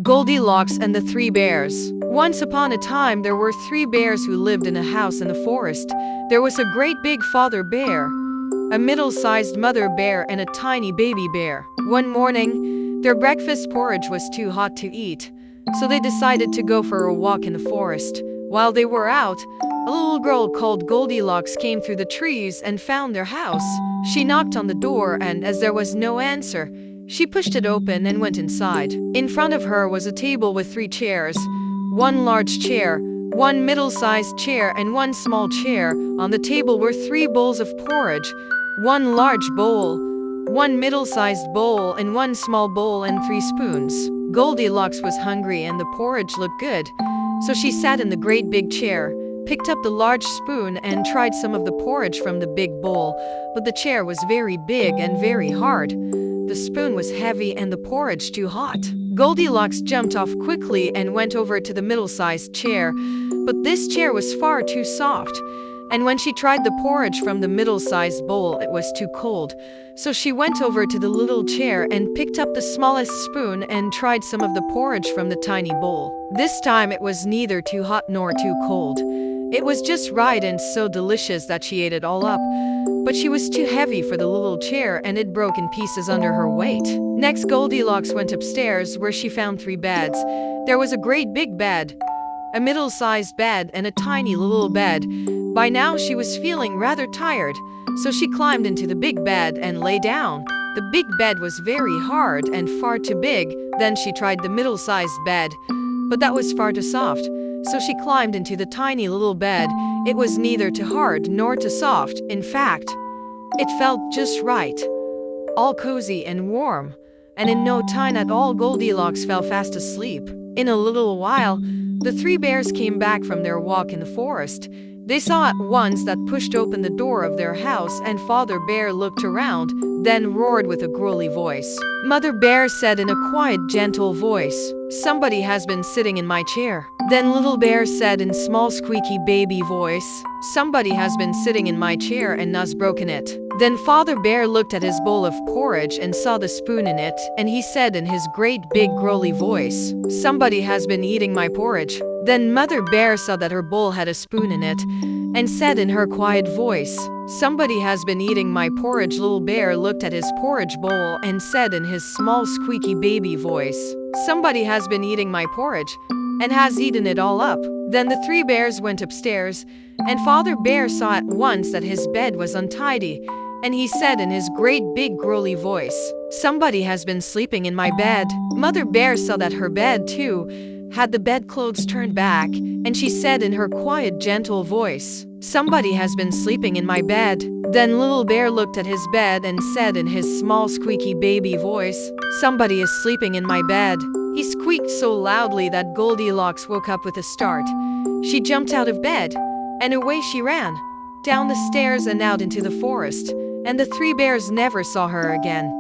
Goldilocks and the Three Bears. Once upon a time, there were three bears who lived in a house in the forest. There was a great big father bear, a middle-sized mother bear, and a tiny baby bear. One morning, their breakfast porridge was too hot to eat, so they decided to go for a walk in the forest. While they were out, a little girl called Goldilocks came through the trees and found their house. She knocked on the door, and as there was no answer, she pushed it open and went inside. In front of her was a table with three chairs, one large chair, one middle-sized chair, and one small chair. On the table were three bowls of porridge, one large bowl, one middle-sized bowl, and one small bowl, and three spoons. Goldilocks was hungry and the porridge looked good, so she sat in the great big chair, picked up the large spoon, and tried some of the porridge from the big bowl, but the chair was very big and very hard. The spoon was heavy and the porridge too hot. Goldilocks jumped off quickly and went over to the middle-sized chair, but this chair was far too soft, and when she tried the porridge from the middle-sized bowl, it was too cold. So she went over to the little chair and picked up the smallest spoon and tried some of the porridge from the tiny bowl. This time it was neither too hot nor too cold. It was just right and so delicious that she ate it all up. But she was too heavy for the little chair and it broke in pieces under her weight. Next, Goldilocks went upstairs where she found three beds. There was a great big bed, a middle-sized bed, and a tiny little bed. By now she was feeling rather tired, so she climbed into the big bed and lay down. The big bed was very hard and far too big. Then she tried the middle-sized bed, but that was far too soft. So she climbed into the tiny little bed. It was neither too hard nor too soft. In fact, it felt just right, all cozy and warm. And in no time at all, Goldilocks fell fast asleep. In a little while, the three bears came back from their walk in the forest. They saw at once that pushed open the door of their house, and Father Bear looked around, then roared with a growly voice. Mother Bear said in a quiet, gentle voice, "Somebody has been sitting in my chair." Then Little Bear said in small, squeaky baby voice, "Somebody has been sitting in my chair and has broken it." Then Father Bear looked at his bowl of porridge and saw the spoon in it, and he said in his great big growly voice, "Somebody has been eating my porridge." Then Mother Bear saw that her bowl had a spoon in it, and said in her quiet voice, "Somebody has been eating my porridge." Little Bear looked at his porridge bowl and said in his small, squeaky baby voice, "Somebody has been eating my porridge and has eaten it all up." Then the three bears went upstairs, and Father Bear saw at once that his bed was untidy, and he said in his great big growly voice, "Somebody has been sleeping in my bed." Mother Bear saw that her bed, too, had the bedclothes turned back, and she said in her quiet, gentle voice, "Somebody has been sleeping in my bed." Then Little Bear looked at his bed and said in his small, squeaky baby voice, "Somebody is sleeping in my bed." He squeaked so loudly that Goldilocks woke up with a start. She jumped out of bed, and away she ran, down the stairs and out into the forest, and the three bears never saw her again.